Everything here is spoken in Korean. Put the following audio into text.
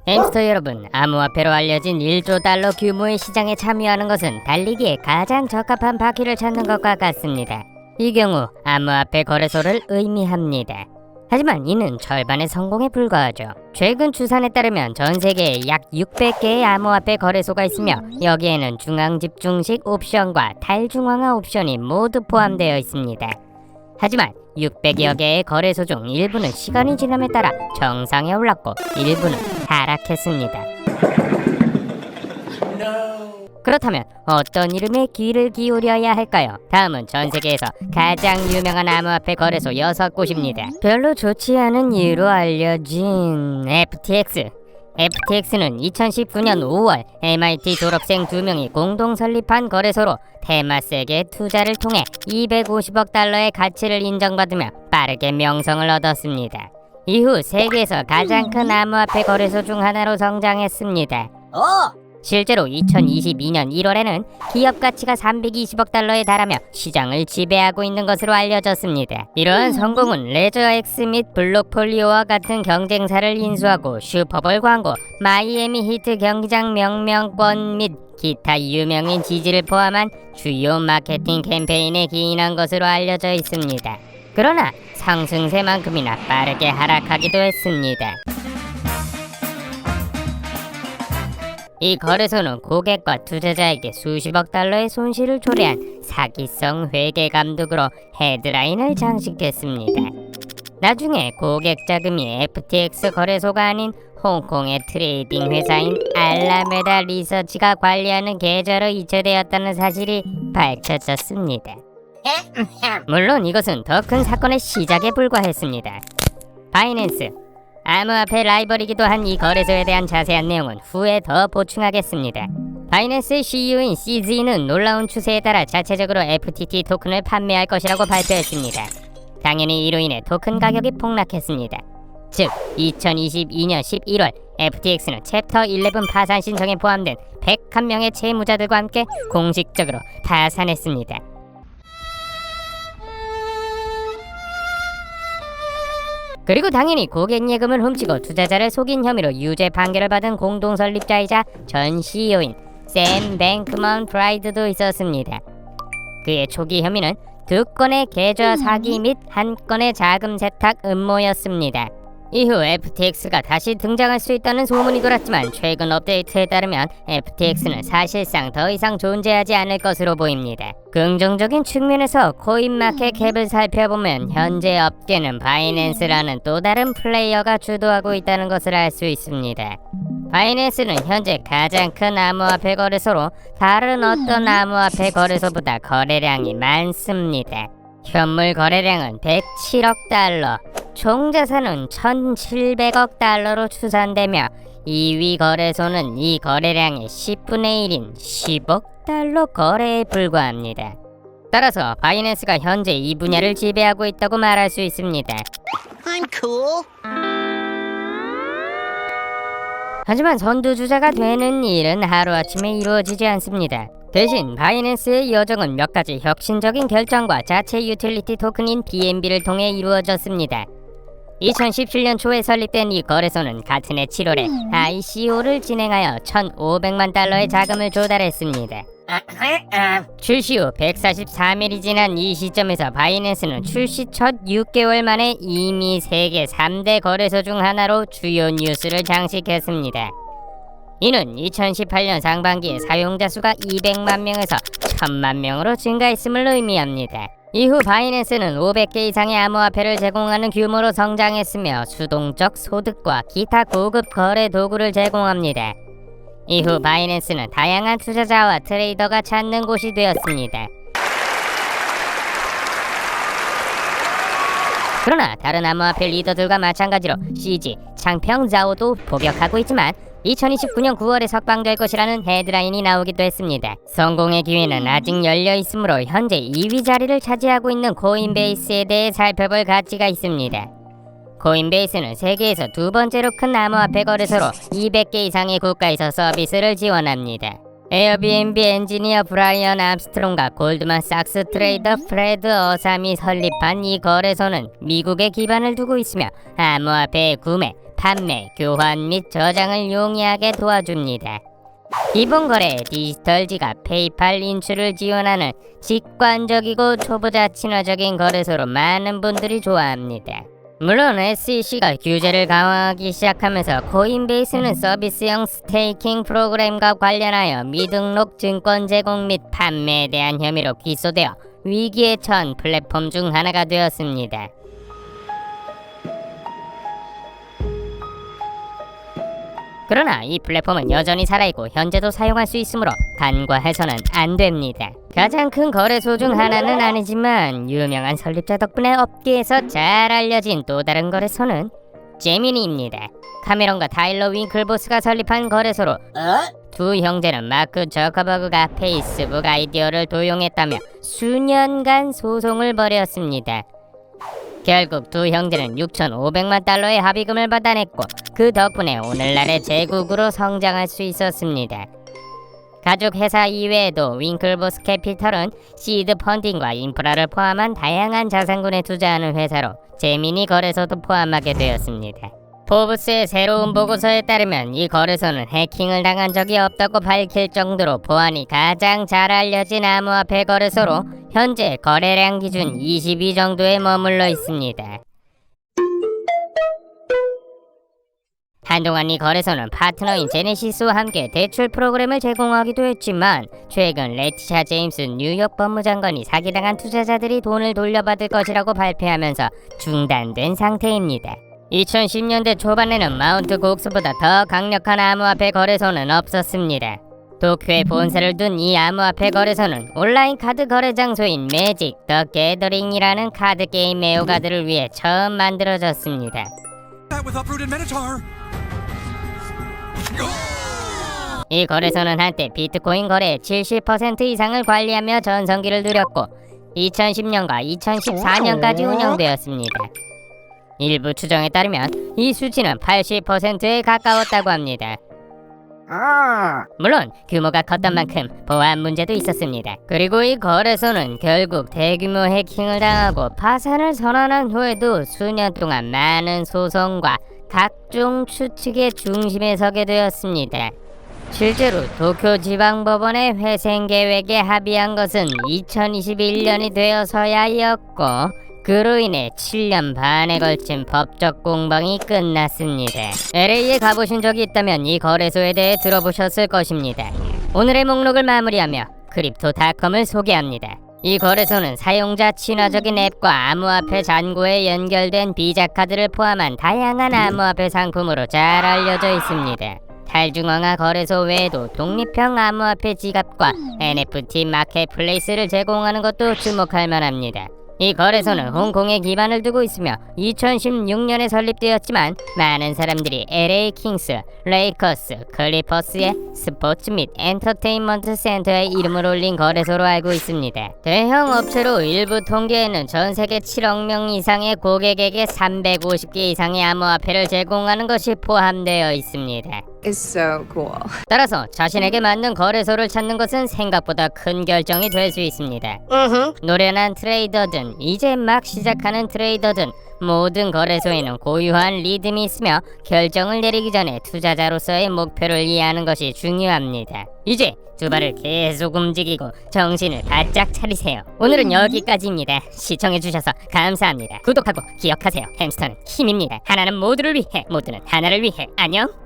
햄스터 여러분, 암호화폐로 알려진 1조 달러 규모의 시장에 참여하는 것은 달리기에 가장 적합한 바퀴를 찾는 것과 같습니다. 이 경우 암호화폐 거래소를 의미합니다. 하지만 이는 절반의 성공에 불과하죠. 최근 추산에 따르면 전 세계에 약 600개의 암호화폐 거래소가 있으며 여기에는 중앙집중식 옵션과 탈중앙화 옵션이 모두 포함되어 있습니다. 하지만 600여 개의 거래소 중 일부는 시간이 지남에 따라 정상에 올랐고 일부는 하락했습니다. 그렇다면 어떤 이름에 귀를 기울여야 할까요? 다음은 전 세계에서 가장 유명한 암호화폐 거래소 6곳입니다. 별로 좋지 않은 이유로 알려진 FTX. FTX는 2019년 5월 MIT 졸업생 2명이 공동 설립한 거래소로 테마스에게 투자를 통해 250억 달러의 가치를 인정받으며 빠르게 명성을 얻었습니다. 이후 세계에서 가장 큰 암호화폐 거래소 중 하나로 성장했습니다. 실제로 2022년 1월에는 기업 가치가 320억 달러에 달하며 시장을 지배하고 있는 것으로 알려졌습니다. 이러한 성공은 레저X 및 블록폴리오와 같은 경쟁사를 인수하고 슈퍼볼 광고, 마이애미 히트 경기장 명명권 및 기타 유명인 지지를 포함한 주요 마케팅 캠페인에 기인한 것으로 알려져 있습니다. 그러나 상승세만큼이나 빠르게 하락하기도 했습니다. 이 거래소는 고객과 투자자에게 수십억 달러의 손실을 초래한 사기성 회계 감독으로 헤드라인을 장식했습니다. 나중에 고객 자금이 FTX 거래소가 아닌 홍콩의 트레이딩 회사인 알라메다 리서치가 관리하는 계좌로 이체되었다는 사실이 밝혀졌습니다. 물론 이것은 더 큰 사건의 시작에 불과했습니다. 바이낸스, 암호화폐 라이벌이기도 한 이 거래소에 대한 자세한 내용은 후에 더 보충하겠습니다. 바이낸스의 CEO인 CZ는 놀라운 추세에 따라 자체적으로 FTT 토큰을 판매할 것이라고 발표했습니다. 당연히 이로 인해 토큰 가격이 폭락했습니다. 즉 2022년 11월 FTX는 챕터 11 파산 신청에 포함된 101명의 채무자들과 함께 공식적으로 파산했습니다. 그리고 당연히 고객 예금을 훔치고 투자자를 속인 혐의로 유죄 판결을 받은 공동 설립자이자 전 CEO인 샘 뱅크먼 프라이드도 있었습니다. 그의 초기 혐의는 2건의 계좌 사기 및 1건의 자금 세탁 음모였습니다. 이후 FTX가 다시 등장할 수 있다는 소문이 돌았지만 최근 업데이트에 따르면 FTX는 사실상 더 이상 존재하지 않을 것으로 보입니다. 긍정적인 측면에서 코인마켓캡을 살펴보면 현재 업계는 바이낸스라는 또 다른 플레이어가 주도하고 있다는 것을 알 수 있습니다. 바이낸스는 현재 가장 큰 암호화폐 거래소로 다른 어떤 암호화폐 거래소보다 거래량이 많습니다. 현물 거래량은 107억 달러, 총 자산은 1,700억 달러로 추산되며 2위 거래소는 이 거래량의 10분의 1인 10억 달러 거래에 불과합니다. 따라서 바이낸스가 현재 이 분야를 지배하고 있다고 말할 수 있습니다. I'm cool. 하지만 선두주자가 되는 일은 하루아침에 이루어지지 않습니다. 대신 바이낸스의 여정은 몇 가지 혁신적인 결정과 자체 유틸리티 토큰인 BNB를 통해 이루어졌습니다. 2017년 초에 설립된 이 거래소는 같은 해 7월에 ICO를 진행하여 1,500만 달러의 자금을 조달했습니다. 출시 후 144일이 지난 이 시점에서 바이낸스는 출시 첫 6개월 만에 이미 세계 3대 거래소 중 하나로 주요 뉴스를 장식했습니다. 이는 2018년 상반기에 사용자 수가 200만 명에서 1000만 명으로 증가했음을 의미합니다. 이후 바이낸스는 500개 이상의 암호화폐를 제공하는 규모로 성장했으며 수동적 소득과 기타 고급 거래 도구를 제공합니다. 이후 바이낸스는 다양한 투자자와 트레이더가 찾는 곳이 되었습니다. 그러나 다른 암호화폐 리더들과 마찬가지로 CZ, 창평자오도 복역하고 있지만 2029년 9월에 석방될 것이라는 헤드라인이 나오기도 했습니다. 성공의 기회는 아직 열려 있으므로 현재 2위 자리를 차지하고 있는 코인베이스에 대해 살펴볼 가치가 있습니다. 코인베이스는 세계에서 두 번째로 큰 암호화폐 거래소로 200개 이상의 국가에서 서비스를 지원합니다. 에어비앤비 엔지니어 브라이언 암스트롱과 골드만삭스 트레이더 프레드 어삼이 설립한 이 거래소는 미국에 기반을 두고 있으며 암호화폐의 구매, 판매, 교환 및 저장을 용이하게 도와줍니다. 기본 거래 디지털 지갑 페이팔 인출을 지원하는 직관적이고 초보자 친화적인 거래소로 많은 분들이 좋아합니다. 물론 SEC가 규제를 강화하기 시작하면서 코인베이스는 서비스형 스테이킹 프로그램과 관련하여 미등록 증권 제공 및 판매에 대한 혐의로 기소되어 위기에 처한 플랫폼 중 하나가 되었습니다. 그러나 이 플랫폼은 여전히 살아있고 현재도 사용할 수 있으므로 간과해서는 안 됩니다. 가장 큰 거래소 중 하나는 아니지만 유명한 설립자 덕분에 업계에서 잘 알려진 또 다른 거래소는 제미니입니다. 카메론과 타일러 윙클보스가 설립한 거래소로 두 형제는 마크 저커버그가 페이스북 아이디어를 도용했다며 수년간 소송을 벌였습니다. 결국 두 형제는 6,500만 달러의 합의금을 받아냈고 그 덕분에 오늘날의 제국으로 성장할 수 있었습니다. 가족 회사 이외에도 윙클보스 캐피털은 시드 펀딩과 인프라를 포함한 다양한 자산군에 투자하는 회사로 제미니 거래소도 포함하게 되었습니다. 포브스의 새로운 보고서에 따르면 이 거래소는 해킹을 당한 적이 없다고 밝힐 정도로 보안이 가장 잘 알려진 암호화폐 거래소로 현재 거래량 기준 22 정도에 머물러 있습니다. 한동안 이 거래소는 파트너인 제네시스와 함께 대출 프로그램을 제공하기도 했지만 최근 레티샤 제임스 뉴욕 법무장관이 사기당한 투자자들이 돈을 돌려받을 것이라고 발표하면서 중단된 상태입니다. 2010년대 초반에는 마운트 곡스보다 더 강력한 암호화폐 거래소는 없었습니다. 도쿄에 본사를 둔 이 암호화폐 거래소는 온라인 카드 거래 장소인 매직 더 게더링이라는 카드 게임 애호가들을 위해 처음 만들어졌습니다. 이 거래소는 한때 비트코인 거래의 70% 이상을 관리하며 전성기를 누렸고 2010년과 2014년까지 운영되었습니다. 일부 추정에 따르면 이 수치는 80%에 가까웠다고 합니다. 물론 규모가 컸던 만큼 보안 문제도 있었습니다. 그리고 이 거래소는 결국 대규모 해킹을 당하고 파산을 선언한 후에도 수년 동안 많은 소송과 각종 추측의 중심에 서게 되었습니다. 실제로 도쿄 지방법원의 회생 계획에 합의한 것은 2021년이 되어서야였고 그로 인해 7년 반에 걸친 법적 공방이 끝났습니다. LA에 가보신 적이 있다면 이 거래소에 대해 들어보셨을 것입니다. 오늘의 목록을 마무리하며 크립토닷컴을 소개합니다. 이 거래소는 사용자 친화적인 앱과 암호화폐 잔고에 연결된 비자 카드를 포함한 다양한 암호화폐 상품으로 잘 알려져 있습니다. 탈중앙화 거래소 외에도 독립형 암호화폐 지갑과 NFT 마켓플레이스를 제공하는 것도 주목할 만합니다. 이 거래소는 홍콩에 기반을 두고 있으며 2016년에 설립되었지만 많은 사람들이 LA 킹스, 레이커스, 클리퍼스의 스포츠 및 엔터테인먼트 센터에 이름을 올린 거래소로 알고 있습니다. 대형 업체로 일부 통계에는 전 세계 7억 명 이상의 고객에게 350개 이상의 암호화폐를 제공하는 것이 포함되어 있습니다. is so cool. 따라서 자신에게 맞는 거래소를 찾는 것은 생각보다 큰 결정이 될 수 있습니다. 노련한 트레이더든 이제 막 시작하는 트레이더든 모든 거래소에는 고유한 리듬이 있으며 결정을 내리기 전에 투자자로서의 목표를 이해하는 것이 중요합니다. 이제 두 발을 계속 움직이고 정신을 바짝 차리세요. 오늘은 여기까지입니다. 시청해주셔서 감사합니다. 구독하고 기억하세요. 햄스터는 힘입니다. 하나는 모두를 위해, 모두는 하나를 위해. 안녕.